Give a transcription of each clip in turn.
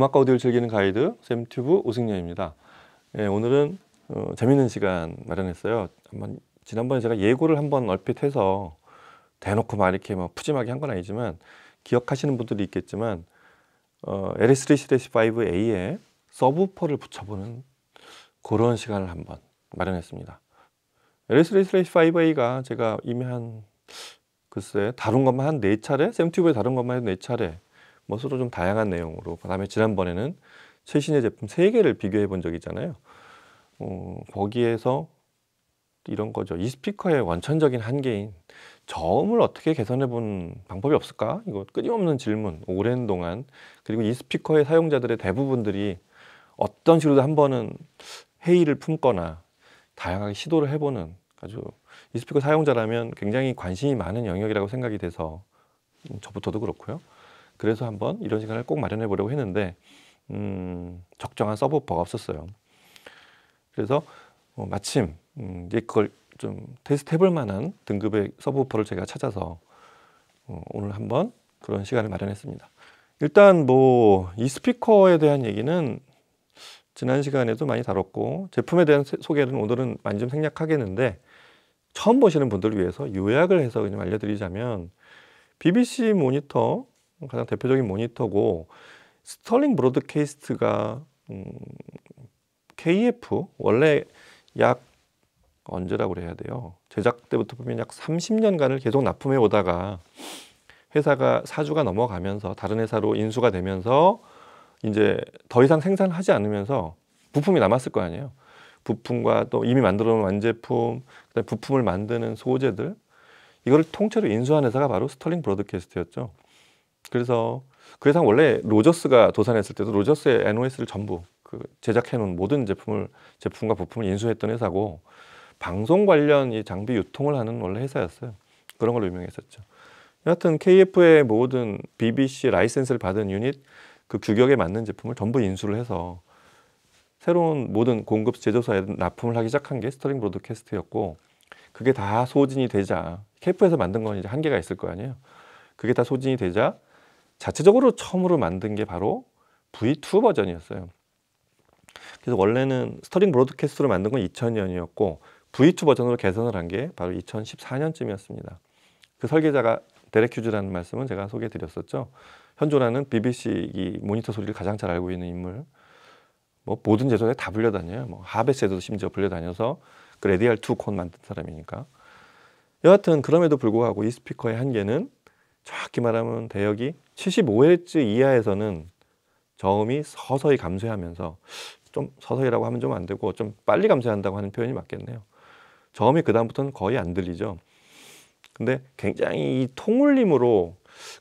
음악과 오디오를 즐기는 가이드 샘튜브 오승연입니다. 예, 오늘은 재밌는 시간 마련했어요. 지난번에 제가 예고를 한번 얼핏 해서 대놓고 막 이렇게 뭐 푸짐하게 한 건 아니지만 기억하시는 분들이 있겠지만 LS3-5A에 서브우퍼를 붙여보는 그런 시간을 한번 마련했습니다. LS3-5A가 제가 이미 글쎄 다룬 것만 한 4차례, 샘튜브에 다룬 것만 해도 4차례, 뭐 서로 좀 다양한 내용으로, 그 다음에 지난번에는 최신의 제품 3개를 비교해 본 적이 있잖아요. 거기에서 이런 거죠. 이 스피커의 원천적인 한계인 저음을 어떻게 개선해 본 방법이 없을까? 이거 끊임없는 질문, 오랜 동안. 그리고 이 스피커의 사용자들의 대부분들이 어떤 식으로도 한 번은 회의를 품거나 다양하게 시도를 해보는, 아주 이 스피커 사용자라면 굉장히 관심이 많은 영역이라고 생각이 돼서 저부터도 그렇고요. 그래서 한번 이런 시간을 꼭 마련해 보려고 했는데 적정한 서브우퍼가 없었어요. 그래서 마침 이제 그걸 좀 테스트 해볼 만한 등급의 서브우퍼를 제가 찾아서 오늘 한번 그런 시간을 마련했습니다. 일단 뭐 이 스피커에 대한 얘기는 지난 시간에도 많이 다뤘고, 제품에 대한 소개는 오늘은 많이 좀 생략하겠는데, 처음 보시는 분들을 위해서 요약을 해서 그냥 알려드리자면, BBC 모니터, 가장 대표적인 모니터고, 스털링 브로드캐스트가 KF 원래 약 언제라고 그래야 돼요? 제작 때부터 보면 약 30년간을 계속 납품해 오다가 회사가 사주가 넘어가면서 다른 회사로 인수가 되면서 이제 더 이상 생산하지 않으면서 부품이 남았을 거 아니에요. 부품과 또 이미 만들어 놓은 완제품, 그다음에 부품을 만드는 소재들, 이거를 통째로 인수한 회사가 바로 스털링 브로드캐스트였죠. 그래서 그 회사는 원래 로저스가 도산했을 때도 로저스의 NOS를 전부 제작해 놓은 모든 제품과 부품을 인수했던 회사고, 방송 관련 이 장비 유통을 하는 원래 회사였어요. 그런 걸로 유명했었죠. 여하튼 KF의 모든 BBC 라이센스를 받은 유닛, 그 규격에 맞는 제품을 전부 인수를 해서 새로운 모든 공급 제조사에 납품을 하기 시작한 게 스털링 브로드캐스트였고, 그게 다 소진이 되자, KF에서 만든 건 이제 한계가 있을 거 아니에요. 그게 다 소진이 되자 자체적으로 처음으로 만든 게 바로 V2 버전이었어요. 그래서 원래는 스털링 브로드캐스트로 만든 건 2000년이었고 V2 버전으로 개선을 한 게 바로 2014년쯤이었습니다. 그 설계자가 데렉 휴즈라는 말씀은 제가 소개해 드렸었죠. 현존하는 BBC 이 모니터 소리를 가장 잘 알고 있는 인물, 뭐 모든 제조사에 다 불려다녀요. 뭐 하베스에도 심지어 불려다녀서 그 레디알2 콘 만든 사람이니까. 여하튼 그럼에도 불구하고 이 스피커의 한계는 정확히 말하면 대역이 75Hz 이하에서는 저음이 서서히 감소하면서, 좀 서서히라고 하면 좀 안 되고 좀 빨리 감소한다고 하는 표현이 맞겠네요. 저음이 그 다음부터는 거의 안 들리죠. 근데 굉장히 이 통울림으로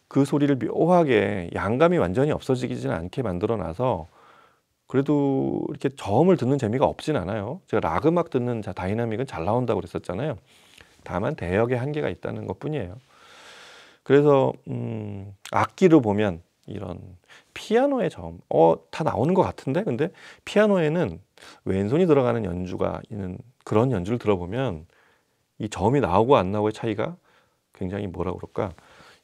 그 소리를 묘하게 양감이 완전히 없어지지는 않게 만들어 놔서 그래도 이렇게 저음을 듣는 재미가 없진 않아요. 제가 락 음악 듣는 다이나믹은 잘 나온다고 그랬었잖아요. 다만 대역의 한계가 있다는 것 뿐이에요. 그래서 악기로 보면 이런 피아노의 저음, 다 나오는 것 같은데, 근데 피아노에는 왼손이 들어가는 연주가 있는 그런 연주를 들어보면 이 저음이 나오고 안 나오고의 차이가 굉장히 뭐라 그럴까,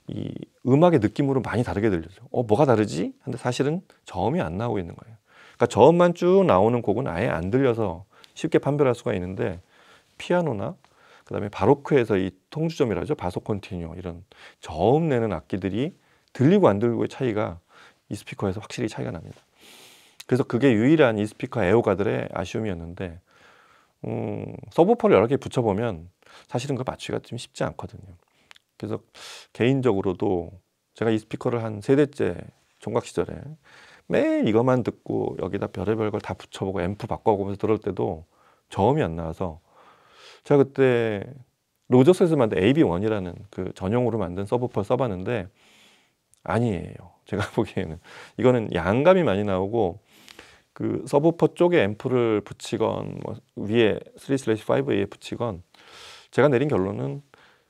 이 음악의 느낌으로 많이 다르게 들려죠. 뭐가 다르지? 근데 사실은 저음이 안 나오고 있는 거예요. 그러니까 저음만 쭉 나오는 곡은 아예 안 들려서 쉽게 판별할 수가 있는데, 피아노나 그다음에 바로크에서 이 통주점이라죠, 바소 콘티뉴, 이런 저음 내는 악기들이 들리고 안 들리고의 차이가 이 스피커에서 확실히 차이가 납니다. 그래서 그게 유일한 이 스피커 애호가들의 아쉬움이었는데, 서브우퍼를 여러 개 붙여보면 사실은 그걸 맞추기가 좀 쉽지 않거든요. 그래서 개인적으로도 제가 이 스피커를 한 3대째 총각 시절에 매일 이것만 듣고 여기다 별의별 걸 다 붙여보고 앰프 바꿔보면서 들을 때도 저음이 안 나와서, 제가 그때 로저스에서 만든 AB1이라는 그 전용으로 만든 서브우퍼를 써봤는데 아니에요. 제가 보기에는 이거는 양감이 많이 나오고, 그 서브우퍼 쪽에 앰프를 붙이건 뭐 위에 3/5A에 붙이건, 제가 내린 결론은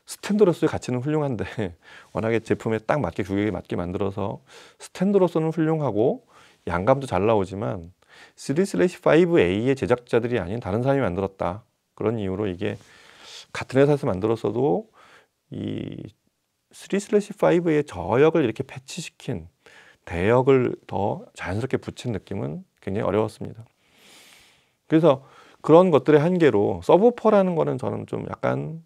스탠드로서의 가치는 훌륭한데 워낙에 제품에 딱 맞게 규격에 맞게 만들어서 스탠드로서는 훌륭하고 양감도 잘 나오지만 3/5A의 제작자들이 아닌 다른 사람이 만들었다, 그런 이유로 이게 같은 회사에서 만들었어도 이 3/5의 저역을 이렇게 패치시킨 대역을 더 자연스럽게 붙인 느낌은 굉장히 어려웠습니다. 그래서 그런 것들의 한계로 서브우퍼라는 거는 저는 좀 약간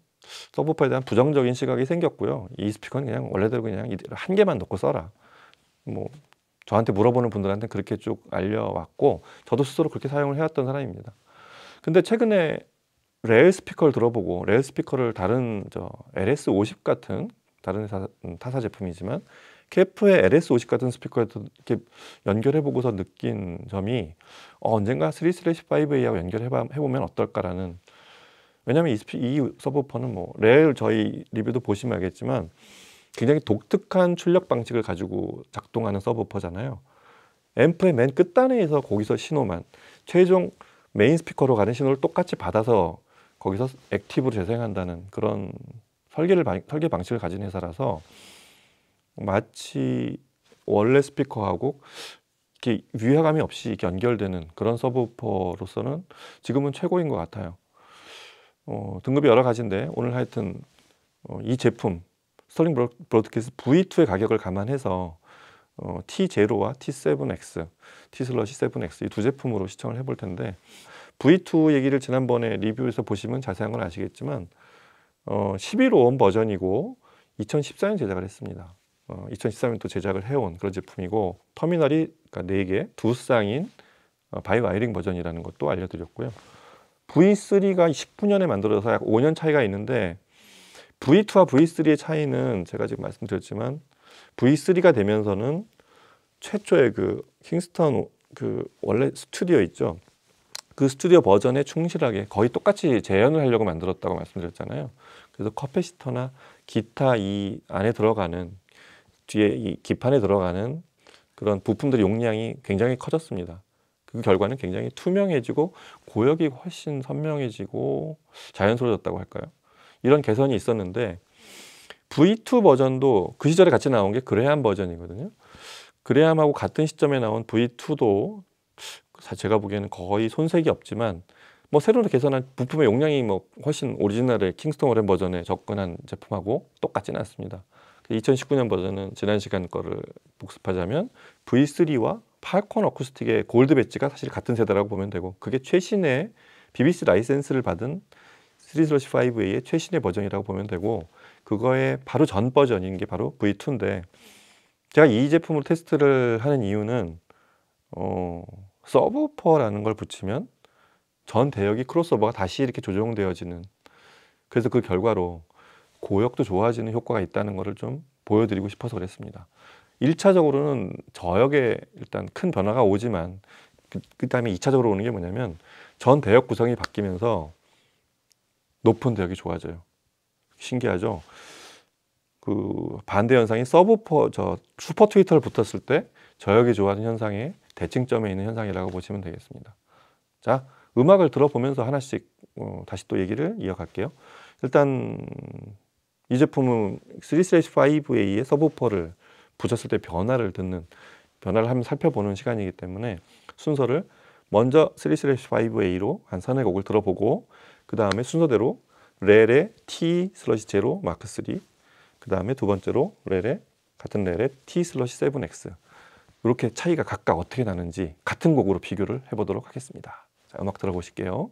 서브우퍼에 대한 부정적인 시각이 생겼고요. 이 스피커는 그냥 원래대로 그냥 한 개만 넣고 써라. 뭐 저한테 물어보는 분들한테 그렇게 쭉 알려왔고 저도 스스로 그렇게 사용을 해왔던 사람입니다. 근데 최근에 레일 스피커를 들어보고 레일 스피커를 다른 LS50 같은 다른 타사 제품이지만 KF의 LS50 같은 스피커에도 이렇게 연결해보고서 느낀 점이 언젠가 3/5A하고 연결해보면 어떨까라는. 왜냐하면 이 서브우퍼는 뭐 레일 저희 리뷰도 보시면 알겠지만 굉장히 독특한 출력 방식을 가지고 작동하는 서브우퍼잖아요. 앰프의 맨 끝단에서 거기서 신호만 최종 메인 스피커로 가는 신호를 똑같이 받아서 거기서 액티브로 재생한다는 그런 설계 방식을 가진 회사라서 마치 원래 스피커하고 이렇게 위화감이 없이 이렇게 연결되는 그런 서브우퍼로서는 지금은 최고인 것 같아요. 등급이 여러 가지인데 오늘 하여튼 이 제품 스털링 브로드캐스트 V2의 가격을 감안해서 T0와 T7X, T/7X 이 두 제품으로 시청을 해볼 텐데 V2 얘기를 지난번에 리뷰에서 보시면 자세한 건 아시겠지만 11호 버전이고 2014년 제작을 했습니다. 2013년도 제작을 해온 그런 제품이고 터미널이 그러니까 4개, 두 쌍인 바이오 와이링 버전이라는 것도 알려드렸고요. V3가 19년에 만들어져서 약 5년 차이가 있는데 V2와 V3의 차이는 제가 지금 말씀드렸지만 V3가 되면서는 최초의 그 킹스턴 그 원래 스튜디오 있죠. 그 스튜디오 버전에 충실하게 거의 똑같이 재현을 하려고 만들었다고 말씀드렸잖아요. 그래서 커패시터나 기타 이 안에 들어가는 뒤에 이 기판에 들어가는 그런 부품들의 용량이 굉장히 커졌습니다. 그 결과는 굉장히 투명해지고 고역이 훨씬 선명해지고 자연스러워졌다고 할까요? 이런 개선이 있었는데 V2 버전도 그 시절에 같이 나온 게 그레함 버전이거든요. 그레함하고 같은 시점에 나온 V2도 제가 보기에는 거의 손색이 없지만 뭐 새로 개선한 부품의 용량이 뭐 훨씬 오리지널의 킹스턴 오렌 버전에 접근한 제품하고 똑같지는 않습니다. 2019년 버전은 지난 시간 거를 복습하자면 V3와 팔콘 어쿠스틱의 골드 배지가 사실 같은 세대라고 보면 되고 그게 최신의 BBC 라이센스를 받은 3/5A의 최신의 버전이라고 보면 되고 그거의 바로 전 버전인 게 바로 V2인데 제가 이 제품으로 테스트를 하는 이유는 서브우퍼라는 걸 붙이면 전 대역이 크로스오버가 다시 이렇게 조정되어지는 그래서 그 결과로 고역도 좋아지는 효과가 있다는 것을 좀 보여드리고 싶어서 그랬습니다. 1차적으로는 저역에 일단 큰 변화가 오지만 그 다음에 2차적으로 오는 게 뭐냐면 전 대역 구성이 바뀌면서 높은 대역이 좋아져요. 신기하죠? 그 반대 현상이 서브우퍼 슈퍼 트위터를 붙었을 때 저역이 좋아지는 현상의 대칭점에 있는 현상이라고 보시면 되겠습니다. 자, 음악을 들어보면서 하나씩 다시 또 얘기를 이어갈게요. 일단 이 제품은 3/5A의 서브우퍼를 붙였을 때 변화를 한번 살펴보는 시간이기 때문에 순서를 먼저 3/5A로 한 서너 곡을 들어보고 그 다음에 순서대로 렐의 T/0 마크 3, 그 다음에 두 번째로 같은 렐의 T/7X 이렇게 차이가 각각 어떻게 나는지 같은 곡으로 비교를 해보도록 하겠습니다. 자, 음악 들어보실게요.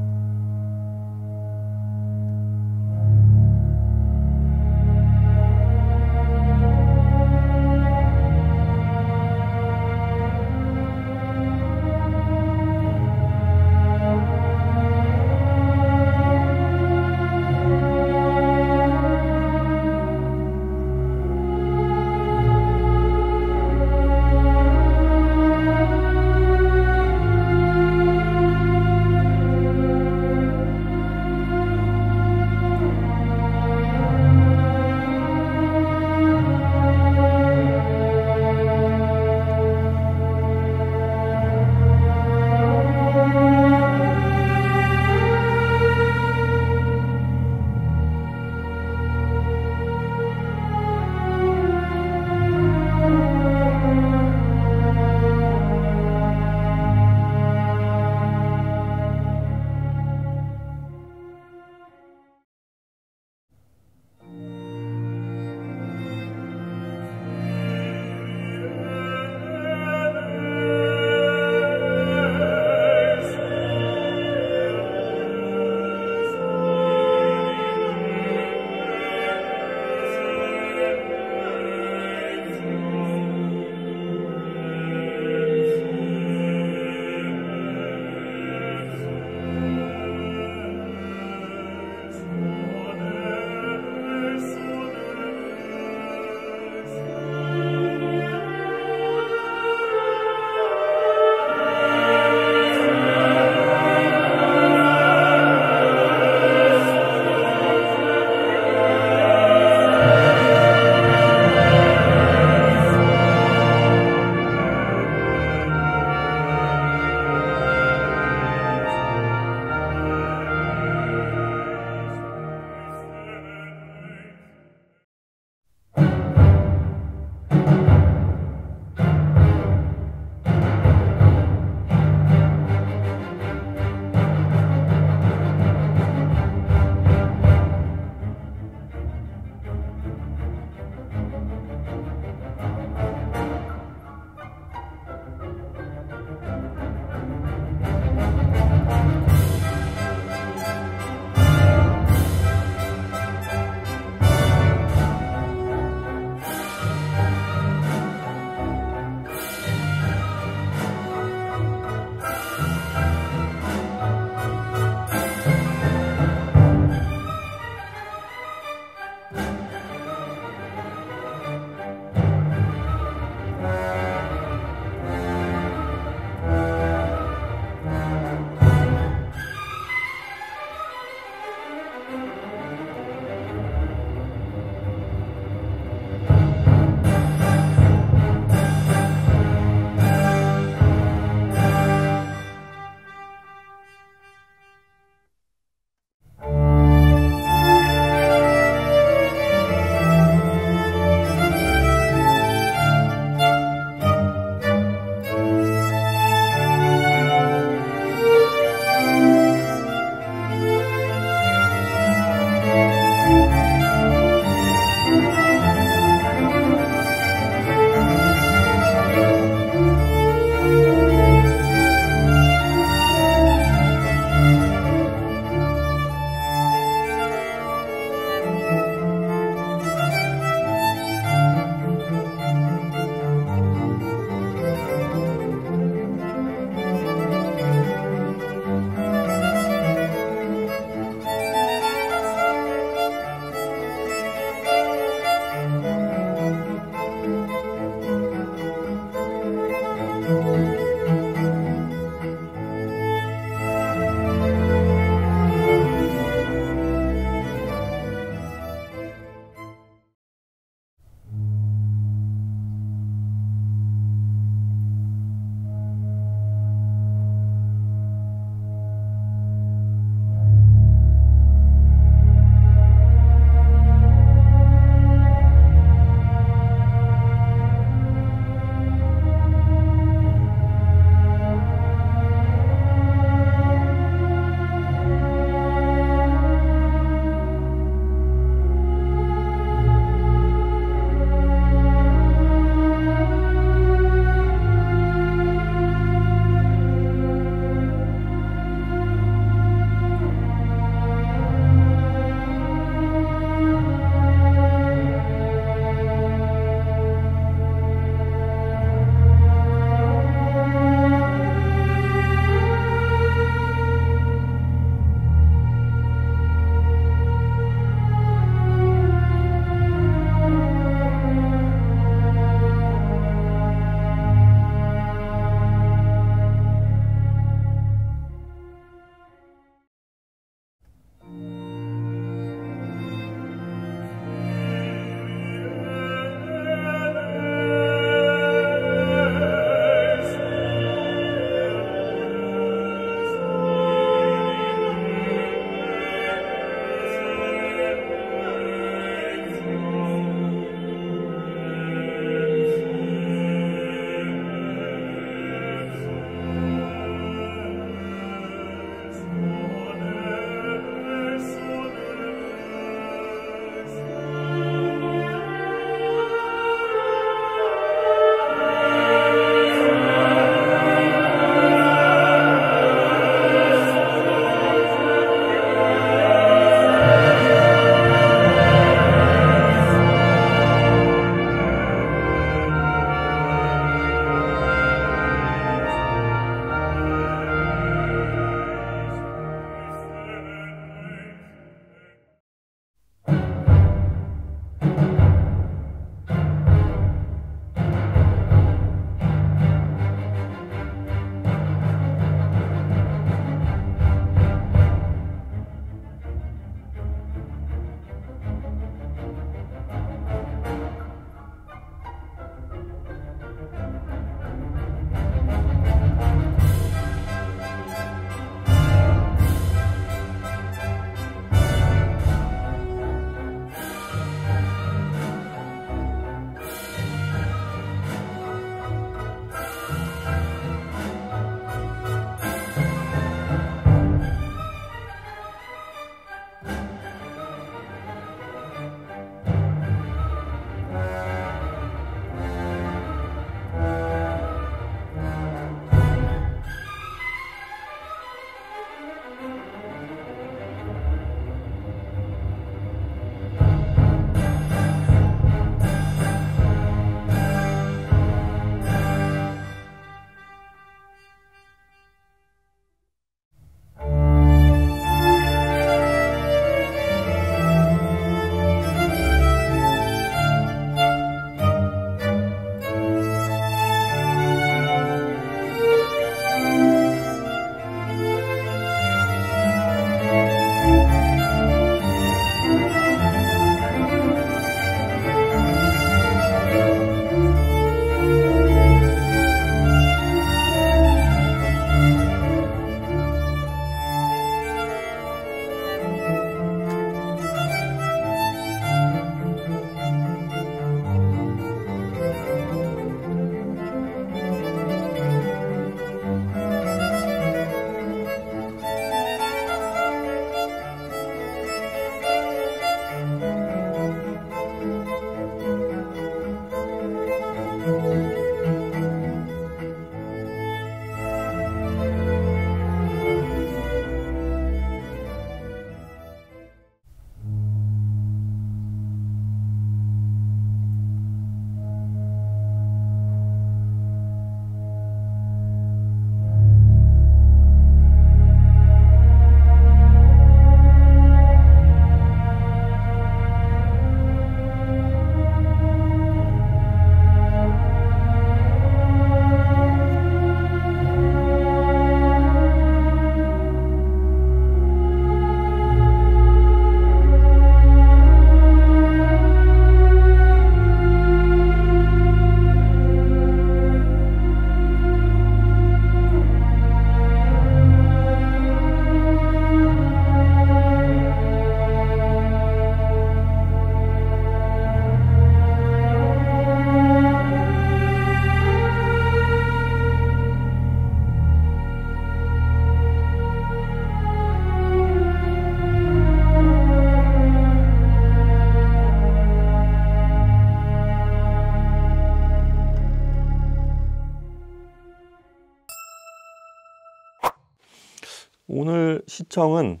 오늘 시청은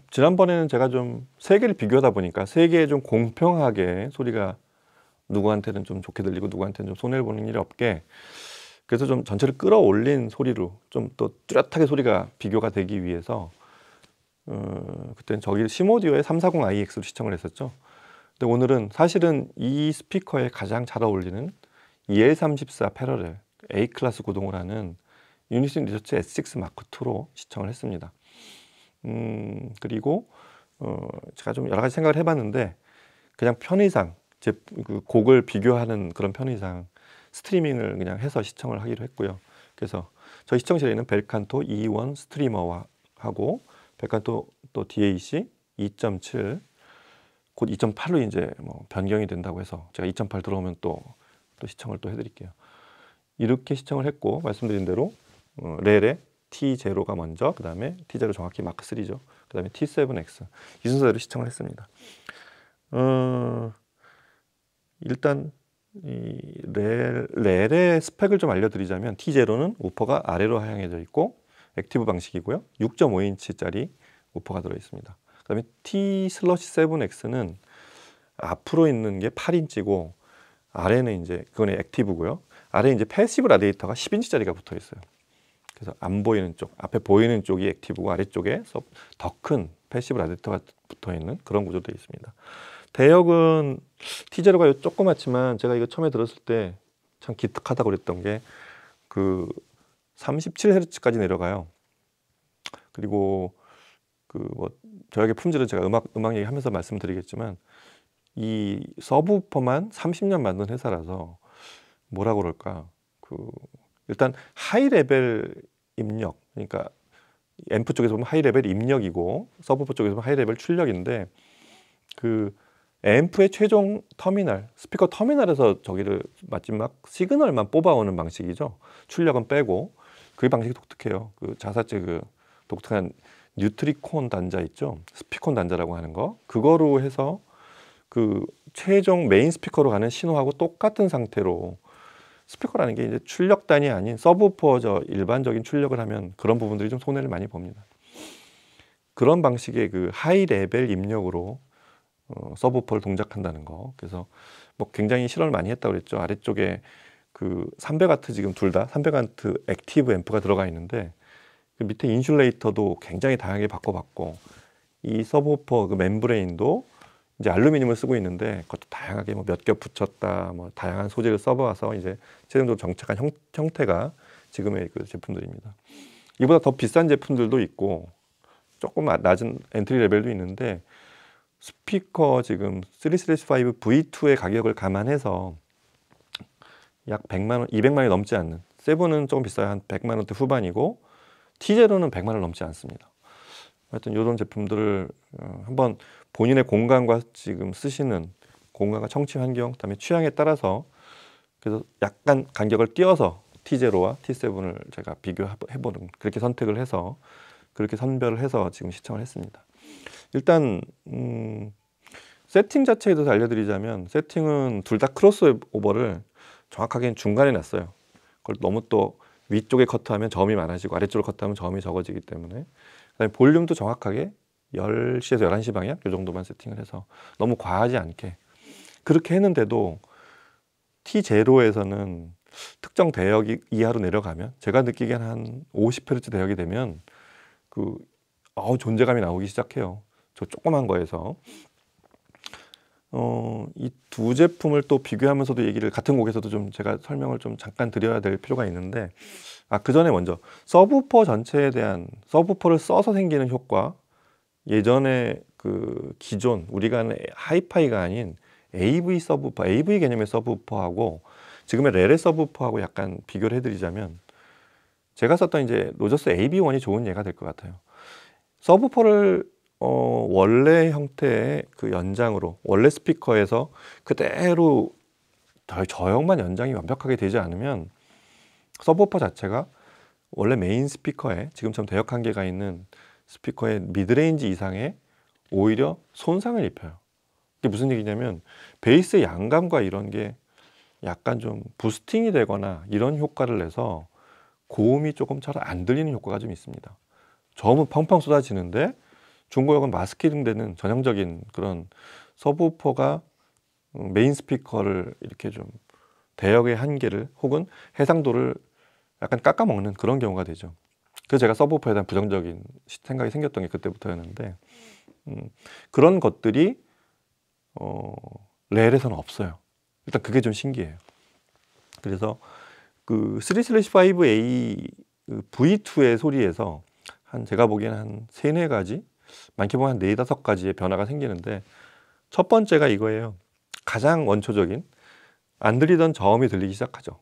지난번에는 제가 좀 세 개를 비교하다 보니까 세 개에 좀 공평하게 소리가 누구한테는 좀 좋게 들리고 누구한테는 좀 손해를 보는 일이 없게, 그래서 좀 전체를 끌어올린 소리로 좀 또 뚜렷하게 소리가 비교가 되기 위해서 그때는 저기 시모디오의 340iX로 시청을 했었죠. 근데 오늘은 사실은 이 스피커에 가장 잘 어울리는 EL34 패러렐 A클래스 구동을 하는 유니슨 리서치 S6 마크 2로 시청을 했습니다. 그리고 제가 좀 여러 가지 생각을 해봤는데, 그냥 편의상 그 곡을 비교하는 그런 편의상 스트리밍을 그냥 해서 시청을 하기로 했고요. 그래서 저희 시청실에는 벨칸토 E1 스트리머하고 벨칸토 또 DAC 2.7 곧 2.8로 이제 뭐 변경이 된다고 해서 제가 2.8 들어오면 또 시청을 또 해드릴게요. 이렇게 시청을 했고, 말씀드린 대로 렐의 T0가 먼저, 그 다음에 T0 정확히 마크 3죠. 그 다음에 T7X 이 순서대로 시청을 했습니다. 일단 이 렐의 스펙을 좀 알려드리자면, T0는 우퍼가 아래로 하향해져 있고 액티브 방식이고요. 6.5인치짜리 우퍼가 들어 있습니다. 그 다음에 T7X는 앞으로 있는 게 8인치고 아래는 이제 그건 액티브고요. 아래 이제 패시브 라디에이터가 10인치짜리가 붙어 있어요. 그래서 안 보이는 쪽, 앞에 보이는 쪽이 액티브고 아래쪽에 더 큰 패시브 라디에이터가 붙어 있는 그런 구조로 되어 있습니다. 대역은 T0가 조그맣지만 제가 이거 처음에 들었을 때 참 기특하다고 그랬던 게 그 37Hz까지 내려가요. 그리고 그 뭐 저에게 품질은 제가 음악 얘기하면서 말씀드리겠지만, 이 서브우퍼만 30년 만든 회사라서 뭐라 그럴까, 그 일단 하이 레벨 입력, 그러니까 앰프 쪽에서 보면 하이 레벨 입력이고 서브우퍼 쪽에서 보면 하이 레벨 출력인데, 그 앰프의 최종 터미널, 스피커 터미널에서 저기를 마지막 시그널만 뽑아오는 방식이죠. 출력은 빼고. 그 방식이 독특해요. 그 자사체 그 독특한 뉴트리콘 단자 있죠. 스피콘 단자라고 하는 거. 그거로 해서 그 최종 메인 스피커로 가는 신호하고 똑같은 상태로, 스피커라는 게 이제 출력단이 아닌 서브우퍼 일반적인 출력을 하면 그런 부분들이 좀 손해를 많이 봅니다. 그런 방식의 그 하이 레벨 입력으로 서브우퍼를 동작한다는 거. 그래서 뭐 굉장히 실험을 많이 했다고 그랬죠. 아래쪽에 그 300W 지금 둘 다 300W 액티브 앰프가 들어가 있는데, 그 밑에 인슐레이터도 굉장히 다양하게 바꿔봤고, 이 서브우퍼 그 멤브레인도 이제 알루미늄을 쓰고 있는데 그것도 다양하게 뭐 몇 겹 붙였다, 뭐 다양한 소재를 써봐서 이제 최종적으로 정착한 형태가 지금의 그 제품들입니다. 이보다 더 비싼 제품들도 있고 조금 낮은 엔트리 레벨도 있는데, 스피커 지금 3-5 V2의 가격을 감안해서 약 100만 원, 200만 원이 넘지 않는, 세븐은 조금 비싸요. 한 100만 원대 후반이고 T0는 100만 원 넘지 않습니다. 하여튼 이런 제품들을 한번 본인의 공간과 지금 쓰시는 공간과 청취 환경, 그다음에 취향에 따라서, 그래서 약간 간격을 띄어서 T0와 T7을 제가 비교해보는, 그렇게 선택을 해서 그렇게 선별을 해서 지금 시청을 했습니다. 일단 세팅 자체에 대해서 알려드리자면, 세팅은 둘 다 크로스오버를 정확하게 중간에 놨어요. 그걸 너무 또 위쪽에 커트하면 저음이 많아지고 아래쪽으로 커트하면 저음이 적어지기 때문에, 그다음에 볼륨도 정확하게 10시에서 11시 방향 이 정도만 세팅을 해서 너무 과하지 않게 그렇게 했는데도, T0에서는 특정 대역 이하로 내려가면, 제가 느끼기엔 한 50Hz 대역이 되면 그 존재감이 나오기 시작해요. 저 조그만 거에서. 이 두 제품을 또 비교하면서도 얘기를, 같은 곡에서도 좀 제가 설명을 좀 잠깐 드려야 될 필요가 있는데, 그 전에 먼저 서브우퍼 전체에 대한, 서브우퍼를 써서 생기는 효과, 예전에 그 기존 우리가 하는 하이파이가 아닌 AV 서브우퍼, AV 개념의 서브우퍼하고 지금의 렐의 서브우퍼하고 약간 비교를 해드리자면, 제가 썼던 이제 로저스 AB1이 좋은 예가 될 것 같아요. 서브우퍼를 원래 형태의 그 연장으로, 원래 스피커에서 그대로 저역만 연장이 완벽하게 되지 않으면 서브우퍼 자체가 원래 메인 스피커에 지금처럼 대역 한계가 있는 스피커의 미드레인지 이상의 오히려 손상을 입혀요. 이게 무슨 얘기냐면, 베이스의 양감과 이런 게 약간 좀 부스팅이 되거나 이런 효과를 내서 고음이 조금 잘 안 들리는 효과가 좀 있습니다. 저음은 펑펑 쏟아지는데 중고역은 마스킹되는 전형적인 그런 서브우퍼가 메인 스피커를 이렇게 좀 대역의 한계를 혹은 해상도를 약간 깎아먹는 그런 경우가 되죠. 그래서 제가 서브우퍼에 대한 부정적인 생각이 생겼던 게 그때부터였는데 그런 것들이 렐에서는 없어요. 일단 그게 좀 신기해요. 그래서 그 3/5A V2의 소리에서 한 제가 보기에는 한 3-4가지, 많게 보면 한 4-5가지의 변화가 생기는데 첫 번째가 이거예요. 가장 원초적인 안 들리던 저음이 들리기 시작하죠.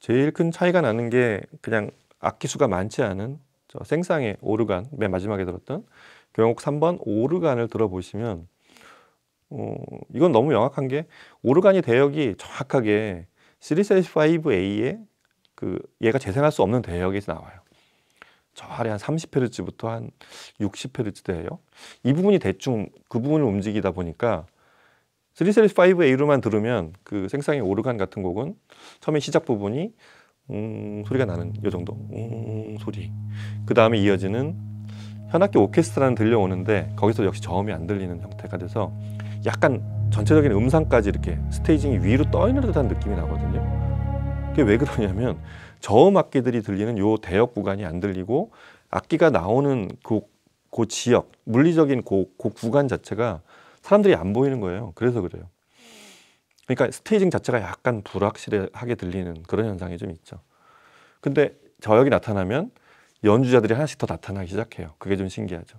제일 큰 차이가 나는 게 그냥 악기 수가 많지 않은 저 생쌍의 오르간, 맨 마지막에 들었던 교향곡 3번 오르간을 들어보시면 이건 너무 명확한 게 오르간이 대역이 정확하게 3/5A의 그 얘가 재생할 수 없는 대역에서 나와요. 저 아래 한 30Hz부터 한 60Hz대예요. 이 부분이 대충 그 부분을 움직이다 보니까 3/5A로만 들으면 그 생쌍의 오르간 같은 곡은 처음에 시작 부분이 소리가 나는 요 정도 소리, 그 다음에 이어지는 현악기 오케스트라는 들려오는데 거기서 역시 저음이 안 들리는 형태가 돼서 약간 전체적인 음상까지 이렇게 스테이징이 위로 떠 있는 듯한 느낌이 나거든요. 그게 왜 그러냐면 저음 악기들이 들리는 요 대역 구간이 안 들리고 악기가 나오는 그 지역, 물리적인 그 구간 자체가 사람들이 안 보이는 거예요. 그래서 그래요. 그러니까 스테이징 자체가 약간 불확실하게 들리는 그런 현상이 좀 있죠. 근데 저역이 나타나면 연주자들이 하나씩 더 나타나기 시작해요. 그게 좀 신기하죠.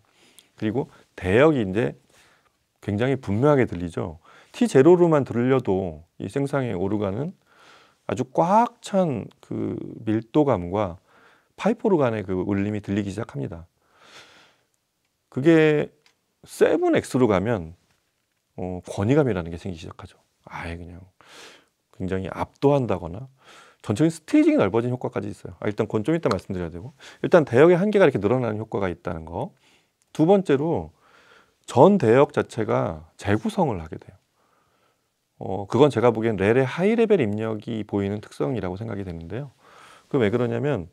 그리고 대역이 이제 굉장히 분명하게 들리죠. T0로만 들려도 이 생쌍의 오르간은 아주 꽉 찬 그 밀도감과 파이프 오르간의 그 울림이 들리기 시작합니다. 그게 7X로 가면 권위감이라는 게 생기기 시작하죠. 아예 그냥 굉장히 압도한다거나 전체적인 스테이징이 넓어진 효과까지 있어요. 일단 그건 좀 이따 말씀드려야 되고, 일단 대역의 한계가 이렇게 늘어나는 효과가 있다는 거. 두 번째로 전 대역 자체가 재구성을 하게 돼요. 그건 제가 보기엔 렐의 하이 레벨 입력이 보이는 특성이라고 생각이 되는데요. 그 왜 그러냐면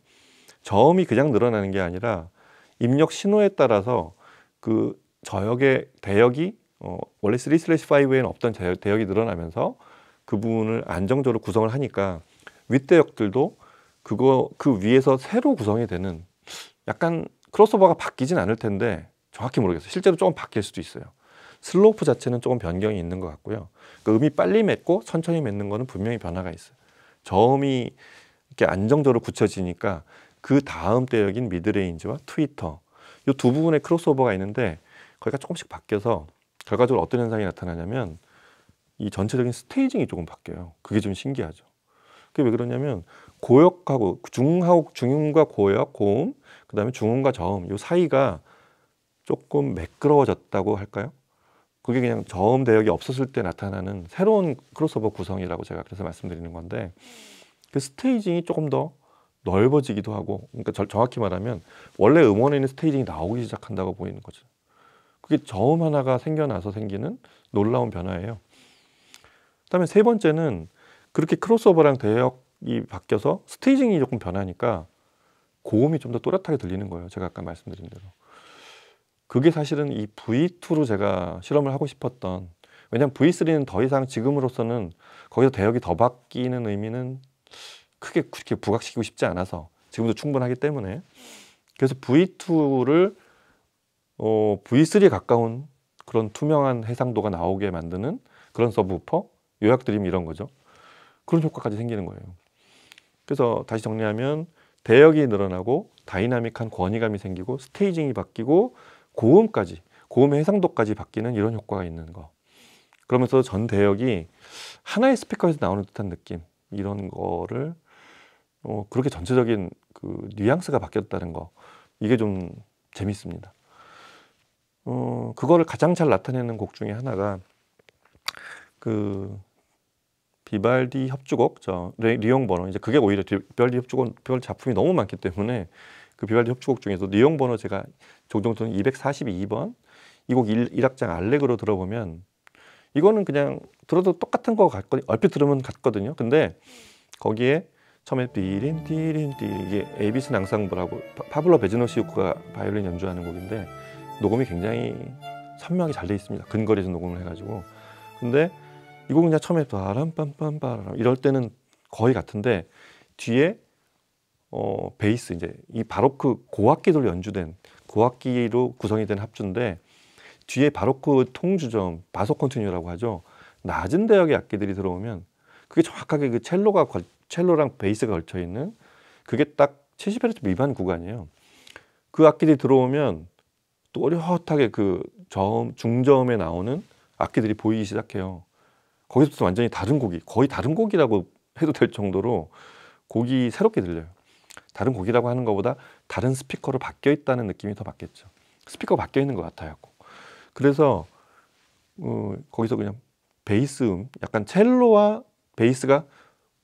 저음이 그냥 늘어나는 게 아니라 입력 신호에 따라서 그 저역의 대역이 원래 3/5에는 없던 대역이 늘어나면서 그 부분을 안정적으로 구성을 하니까 윗대역들도 그 위에서 새로 구성이 되는, 약간 크로스오버가 바뀌진 않을 텐데 정확히 모르겠어요. 실제로 조금 바뀔 수도 있어요. 슬로프 자체는 조금 변경이 있는 것 같고요. 그 음이 빨리 맺고 천천히 맺는 거는 분명히 변화가 있어요. 저음이 이렇게 안정적으로 굳혀지니까 그 다음 대역인 미드레인지와 트위터, 이 두 부분의 크로스오버가 있는데 거기가 조금씩 바뀌어서 결과적으로 어떤 현상이 나타나냐면 이 전체적인 스테이징이 조금 바뀌어요. 그게 좀 신기하죠. 그게 왜 그러냐면 고역하고 중음과 고역, 고음, 그 다음에 중음과 저음, 이 사이가 조금 매끄러워졌다고 할까요? 그게 그냥 저음 대역이 없었을 때 나타나는 새로운 크로스오버 구성이라고 제가 그래서 말씀드리는 건데, 그 스테이징이 조금 더 넓어지기도 하고, 그러니까 정확히 말하면 원래 음원에 있는 스테이징이 나오기 시작한다고 보이는 거죠. 그게 저음 하나가 생겨나서 생기는 놀라운 변화예요. 그다음에 세 번째는 그렇게 크로스오버랑 대역이 바뀌어서 스테이징이 조금 변하니까 고음이 좀 더 또렷하게 들리는 거예요. 제가 아까 말씀드린 대로. 그게 사실은 이 V2로 제가 실험을 하고 싶었던, 왜냐하면 V3는 더 이상 지금으로서는 거기서 대역이 더 바뀌는 의미는 크게 그렇게 부각시키고 싶지 않아서, 지금도 충분하기 때문에. 그래서 V2를 V3에 가까운 그런 투명한 해상도가 나오게 만드는 그런 서브우퍼, 요약드리면 이런 거죠. 그런 효과까지 생기는 거예요. 그래서 다시 정리하면 대역이 늘어나고 다이나믹한 권위감이 생기고 스테이징이 바뀌고 고음까지, 고음의 해상도까지 바뀌는 이런 효과가 있는 거. 그러면서 전 대역이 하나의 스피커에서 나오는 듯한 느낌, 이런 거를 그렇게 전체적인 그 뉘앙스가 바뀌었다는 거, 이게 좀 재밌습니다. 그거를 가장 잘 나타내는 곡 중에 하나가 그 비발디 협주곡, 리옹 버너. 이제 그게 오히려 비발디 협주곡, 비발디 작품이 너무 많기 때문에 그 비발디 협주곡 중에서 리옹 버너, 제가 종종 듣는 242번 이 곡 1악장 알레그로 들어보면 이거는 그냥 들어도 똑같은 거 같거든요. 얼핏 들으면 같거든요. 근데 거기에 처음에 띠린 띠린 띠 이게 ABC 낭상부라고 파블로 베즈노시우크가 바이올린 연주하는 곡인데 녹음이 굉장히 선명하게 잘 돼 있습니다. 근거리에서 녹음을 해가지고. 근데 이 곡은 그냥 처음에 빠람빰빰빰 이럴 때는 거의 같은데 뒤에 베이스 이제 이 바로크 고악기들로 연주된 고악기로 구성이 된 합주인데 뒤에 바로크 통주점 바소 컨티뉴라고 하죠. 낮은 대역의 악기들이 들어오면 그게 정확하게 그 첼로랑 베이스가 걸쳐 있는 그게 딱 70Hz 미만 구간이에요. 그 악기들이 들어오면 또렷하게 그 중저음에 나오는 악기들이 보이기 시작해요. 거기서부터 완전히 다른 곡이 거의 다른 곡이라고 해도 될 정도로 곡이 새롭게 들려요. 다른 곡이라고 하는 것보다 다른 스피커로 바뀌어 있다는 느낌이 더 맞겠죠. 스피커가 바뀌어 있는 것 같아요. 그래서 거기서 그냥 베이스 약간 첼로와 베이스가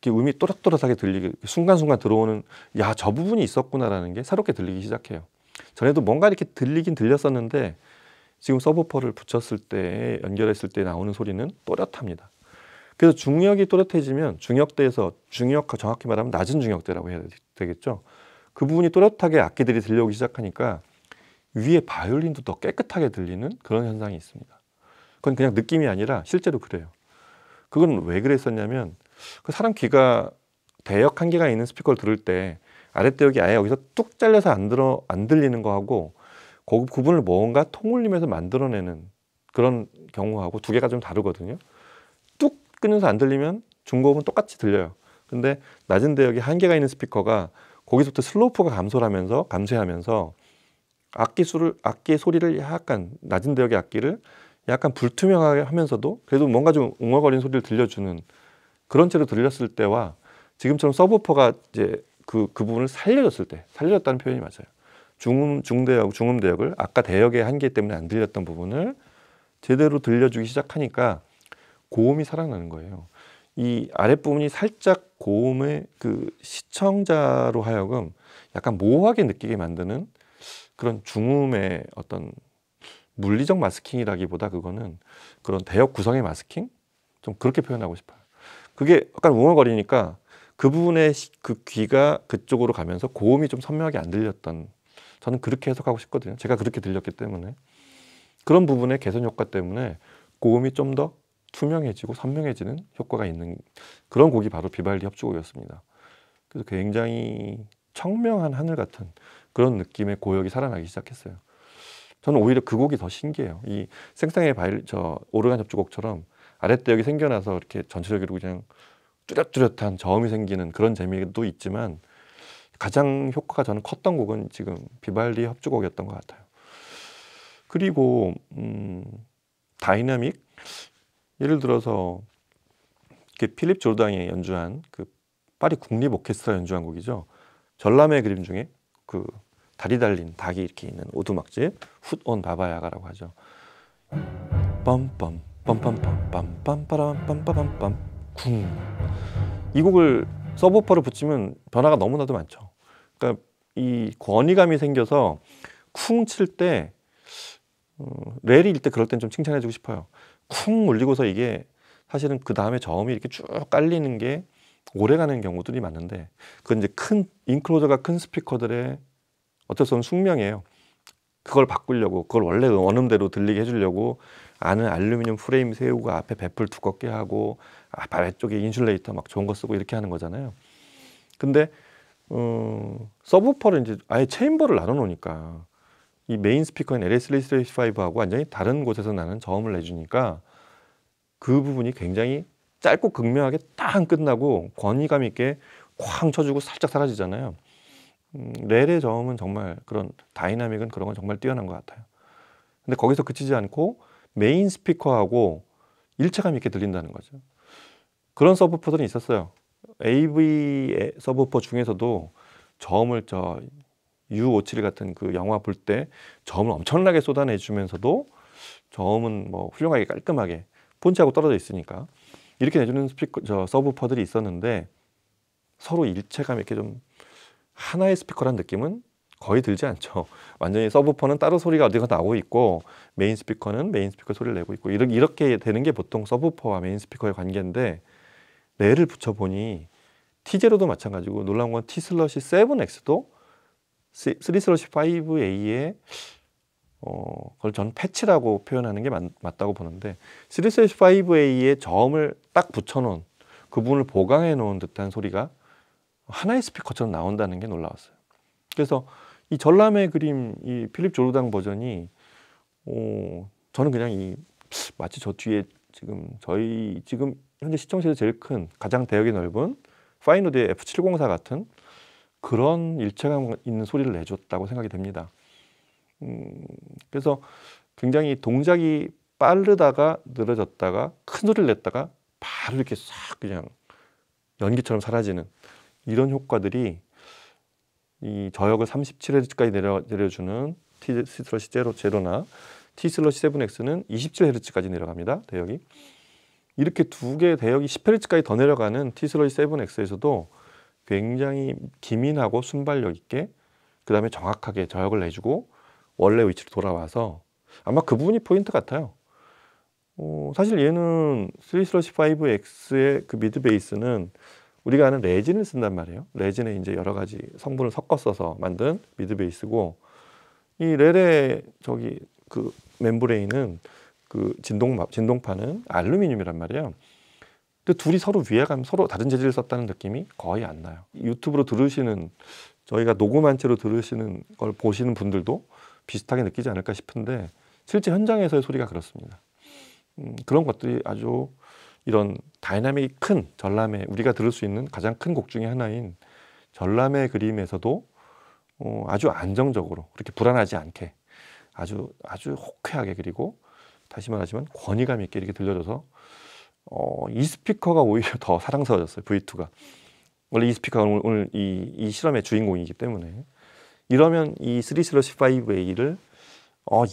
음이 또렷또렷하게 들리게 순간순간 들어오는 야, 저 부분이 있었구나라는 게 새롭게 들리기 시작해요. 전에도 뭔가 이렇게 들리긴 들렸었는데 지금 서브퍼를 붙였을 때 연결했을 때 나오는 소리는 또렷합니다. 그래서 중역이 또렷해지면 중역대에서 중역 정확히 말하면 낮은 중역대라고 해야 되겠죠. 그 부분이 또렷하게 악기들이 들려오기 시작하니까 위에 바이올린도 더 깨끗하게 들리는 그런 현상이 있습니다. 그건 그냥 느낌이 아니라 실제로 그래요. 그건 왜 그랬었냐면 그 사람 귀가 대역 한계가 있는 스피커를 들을 때 아랫대역이 아예 여기서 뚝 잘려서 안 들리는 거하고 그 부분을 뭔가 통울리면서 만들어내는 그런 경우하고 두 개가 좀 다르거든요. 뚝 끊어서 안 들리면 중고음은 똑같이 들려요. 근데 낮은 대역에 한계가 있는 스피커가 거기서부터 슬로프가 감소하면서 악기의 소리를 약간 낮은 대역의 악기를 약간 불투명하게 하면서도 그래도 뭔가 좀 웅얼거리는 소리를 들려주는 그런 채로 들렸을 때와 지금처럼 서브퍼가 이제 그 부분을 살려줬다는 표현이 맞아요. 중음 대역을 아까 대역의 한계 때문에 안 들렸던 부분을 제대로 들려주기 시작하니까 고음이 살아나는 거예요. 이 아랫부분이 살짝 고음의 그 시청자로 하여금 약간 모호하게 느끼게 만드는 그런 중음의 어떤 물리적 마스킹이라기보다 그거는 그런 대역 구성의 마스킹? 좀 그렇게 표현하고 싶어요. 그게 약간 웅얼거리니까 그 부분의 그 귀가 그쪽으로 가면서 고음이 좀 선명하게 안 들렸던, 저는 그렇게 해석하고 싶거든요. 제가 그렇게 들렸기 때문에. 그런 부분의 개선 효과 때문에 고음이 좀 더 투명해지고 선명해지는 효과가 있는 그런 곡이 바로 비발디 협주곡이었습니다. 그래서 굉장히 청명한 하늘 같은 그런 느낌의 고역이 살아나기 시작했어요. 저는 오히려 그 곡이 더 신기해요. 이 생생의 오르간 협주곡처럼 아랫대역이 생겨나서 이렇게 전체적으로 그냥 뚜렷뚜렷한 저음이 생기는 그런 재미도 있지만 가장 효과가 저는 컸던 곡은 지금 비발디 협주곡이었던 것 같아요. 그리고 다이나믹, 예를 들어서 필립 조르당이 연주한 그 파리 국립 오케스트라 연주한 곡이죠. 전람회 그림 중에 그 다리 달린 닭이 이렇게 있는 오두막집 훗온 바바야가라고 하죠. 빰빰 빰빰빰 빰빰빠람 빰빰빰빰 쿵. 이 곡을 서브워퍼를 붙이면 변화가 너무나도 많죠. 그러니까 이 권위감이 생겨서 쿵 칠 때 레일일 때 그럴 땐 좀 칭찬해주고 싶어요. 쿵 울리고서 이게 사실은 그 다음에 저음이 이렇게 쭉 깔리는 게 오래가는 경우들이 많은데 그건 이제 큰 인클로저가 큰 스피커들의 어쩔 수 없는 숙명이에요. 그걸 바꾸려고, 그걸 원래 원음대로 들리게 해주려고 안은 알루미늄 프레임 세우고 앞에 배플 두껍게 하고 아래쪽에 인슐레이터 막 좋은 거 쓰고 이렇게 하는 거잖아요. 근데 서브우퍼를 이제 아예 체인버를 나눠 놓으니까 이 메인 스피커인 LS335하고 완전히 다른 곳에서 나는 저음을 내주니까 그 부분이 굉장히 짧고 극명하게 딱 끝나고 권위감 있게 쾅 쳐주고 살짝 사라지잖아요. 렐의 저음은 정말 그런 다이나믹은 그런 건 정말 뛰어난 것 같아요. 근데 거기서 그치지 않고 메인 스피커하고 일체감 있게 들린다는 거죠. 그런 서브우퍼들이 있었어요. AV 서브우퍼 중에서도 저음을 U571 같은 그 영화 볼 때 저음을 엄청나게 쏟아내주면서도 저음은 뭐 훌륭하게 깔끔하게 폰치하고 떨어져 있으니까 이렇게 내주는 서브우퍼들이 있었는데 서로 일체감 있게 좀 하나의 스피커란 느낌은 거의 들지 않죠. 완전히 서브우퍼는 따로 소리가 어디가 나오고 있고 메인 스피커는 메인 스피커 소리를 내고 있고 이렇게 되는 게 보통 서브우퍼와 메인 스피커의 관계인데 렐을 붙여보니 T0도 마찬가지고 놀라운 건 T/7X도 3/5A의 그걸 저는 패치라고 표현하는 게 맞다고 보는데 3/5A의 저음을 딱 붙여놓은 그 부분을 보강해 놓은 듯한 소리가 하나의 스피커처럼 나온다는 게 놀라웠어요. 그래서 이 전람회 그림 이 필립 조르당 버전이 저는 그냥 마치 저 뒤에 지금 현재 시청실에서 제일 큰 가장 대역이 넓은 파인오드의 F704 같은 그런 일체감 있는 소리를 내줬다고 생각이 됩니다. 그래서 굉장히 동작이 빠르다가 늘어졌다가 큰 소리를 냈다가 바로 이렇게 싹 그냥 연기처럼 사라지는 이런 효과들이 이 저역을 37Hz까지 내려주는 T/7나 T/7X는 27Hz까지 내려갑니다. 대역이. 이렇게 두 개의 대역이 10Hz까지 더 내려가는 T/7X에서도 굉장히 기민하고 순발력 있게 그 다음에 정확하게 저역을 내주고 원래 위치로 돌아와서 아마 그 부분이 포인트 같아요. 사실 얘는 3/5X의 그 미드 베이스는 우리가 아는 레진을 쓴단 말이에요. 레진에 이제 여러 가지 성분을 섞어 써서 만든 미드 베이스고 이 렐의 그 멤브레인은 그 진동파는 알루미늄이란 말이에요. 근데 둘이 서로 위화감 서로 다른 재질을 썼다는 느낌이 거의 안 나요. 유튜브로 들으시는 저희가 녹음한 채로 들으시는 걸 보시는 분들도 비슷하게 느끼지 않을까 싶은데 실제 현장에서의 소리가 그렇습니다. 그런 것들이 아주 이런 다이나믹이 큰 전람회 우리가 들을 수 있는 가장 큰 곡 중에 하나인 전람회 그림에서도 아주 안정적으로 그렇게 불안하지 않게 아주 호쾌하게 그리고 다시 말하지만 권위감 있게 이렇게 들려줘서 이 스피커가 오히려 더 사랑스러워졌어요. V2가 원래 이 스피커가 오늘 이 실험의 주인공이기 때문에 이러면 이 3/5A를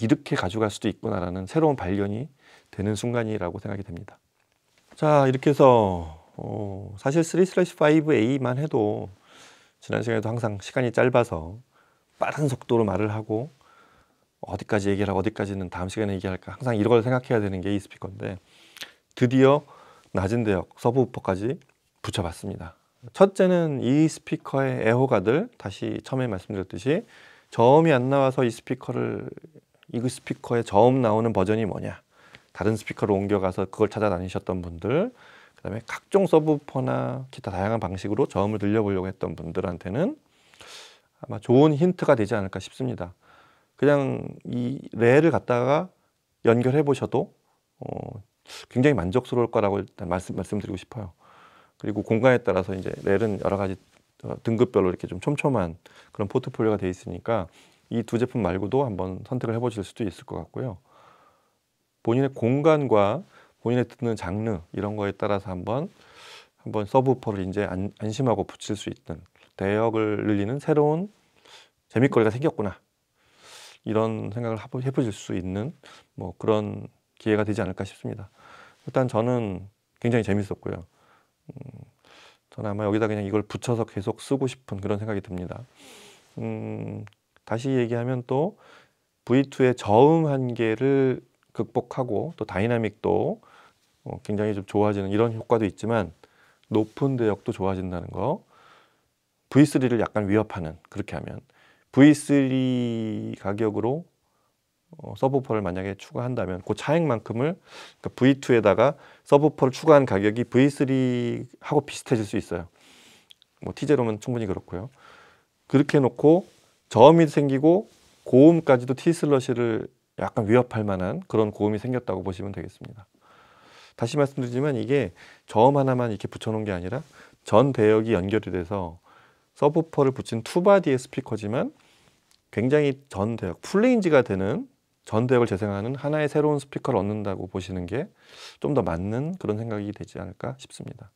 이렇게 가져갈 수도 있구나라는 새로운 발견이 되는 순간이라고 생각이 됩니다. 자, 이렇게 해서 사실 3/5A만 해도 지난 시간에도 항상 시간이 짧아서 빠른 속도로 말을 하고 어디까지 얘기하라 어디까지는 다음 시간에 얘기할까 항상 이런 걸 생각해야 되는 게 이 스피커인데 드디어 낮은 대역 서브우퍼까지 붙여봤습니다. 첫째는 이 스피커의 애호가들 다시 처음에 말씀드렸듯이 저음이 안 나와서 이 스피커의 저음 나오는 버전이 뭐냐 다른 스피커로 옮겨가서 그걸 찾아다니셨던 분들 그 다음에 각종 서브우퍼나 기타 다양한 방식으로 저음을 들려보려고 했던 분들한테는 아마 좋은 힌트가 되지 않을까 싶습니다. 그냥 이 렐을 갖다가 연결해 보셔도 굉장히 만족스러울 거라고 일단 말씀드리고 싶어요. 그리고 공간에 따라서 이제 렐은 여러 가지 등급별로 이렇게 좀 촘촘한 그런 포트폴리오가 되어 있으니까 이 두 제품 말고도 한번 선택을 해보실 수도 있을 것 같고요. 본인의 공간과 본인의 듣는 장르 이런 거에 따라서 한번 서브우퍼를 이제 안심하고 붙일 수 있는 대역을 늘리는 새로운 재미거리가 생겼구나 이런 생각을 해보실 수 있는 뭐 그런 기회가 되지 않을까 싶습니다. 일단 저는 굉장히 재밌었고요. 저는 아마 여기다 그냥 이걸 붙여서 계속 쓰고 싶은 그런 생각이 듭니다. 다시 얘기하면 또 V2의 저음 한계를 극복하고 또 다이나믹도 굉장히 좀 좋아지는 이런 효과도 있지만 높은 대역도 좋아진다는 거 V3를 약간 위협하는 그렇게 하면 V3 가격으로 서브우퍼를 만약에 추가한다면 그 차액만큼을 그러니까 V2에다가 서브우퍼를 추가한 가격이 V3하고 비슷해질 수 있어요. 뭐 T0면 충분히 그렇고요. 그렇게 해놓고 저음이 생기고 고음까지도 T/를 약간 위협할 만한 그런 고음이 생겼다고 보시면 되겠습니다. 다시 말씀드리지만 이게 저음 하나만 이렇게 붙여놓은 게 아니라 전 대역이 연결이 돼서 서브우퍼를 붙인 투바디의 스피커지만 굉장히 전 대역, 풀레인지가 되는 전 대역을 재생하는 하나의 새로운 스피커를 얻는다고 보시는 게 좀 더 맞는 그런 생각이 되지 않을까 싶습니다.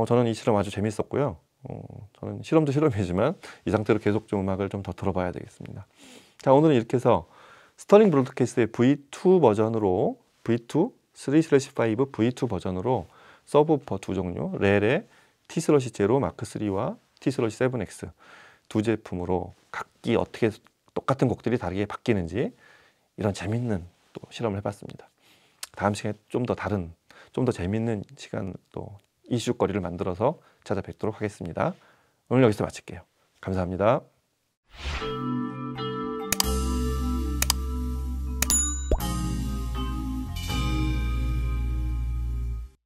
저는 이 실험 아주 재밌었고요. 저는 실험도 실험이지만 이 상태로 계속 좀 음악을 좀 더 들어봐야 되겠습니다. 자, 오늘은 이렇게 해서 스터링 브로드캐스트의 V2 버전으로 V2 3/5 V2 버전으로 서브우퍼 두 종류 렐의 T/0 마크 3와 T/7X 두 제품으로 각기 어떻게 똑같은 곡들이 다르게 바뀌는지 이런 재밌는 또 실험을 해봤습니다. 다음 시간에 좀 더 재밌는 시간 또 이슈거리를 만들어서 찾아뵙도록 하겠습니다. 오늘 여기서 마칠게요. 감사합니다.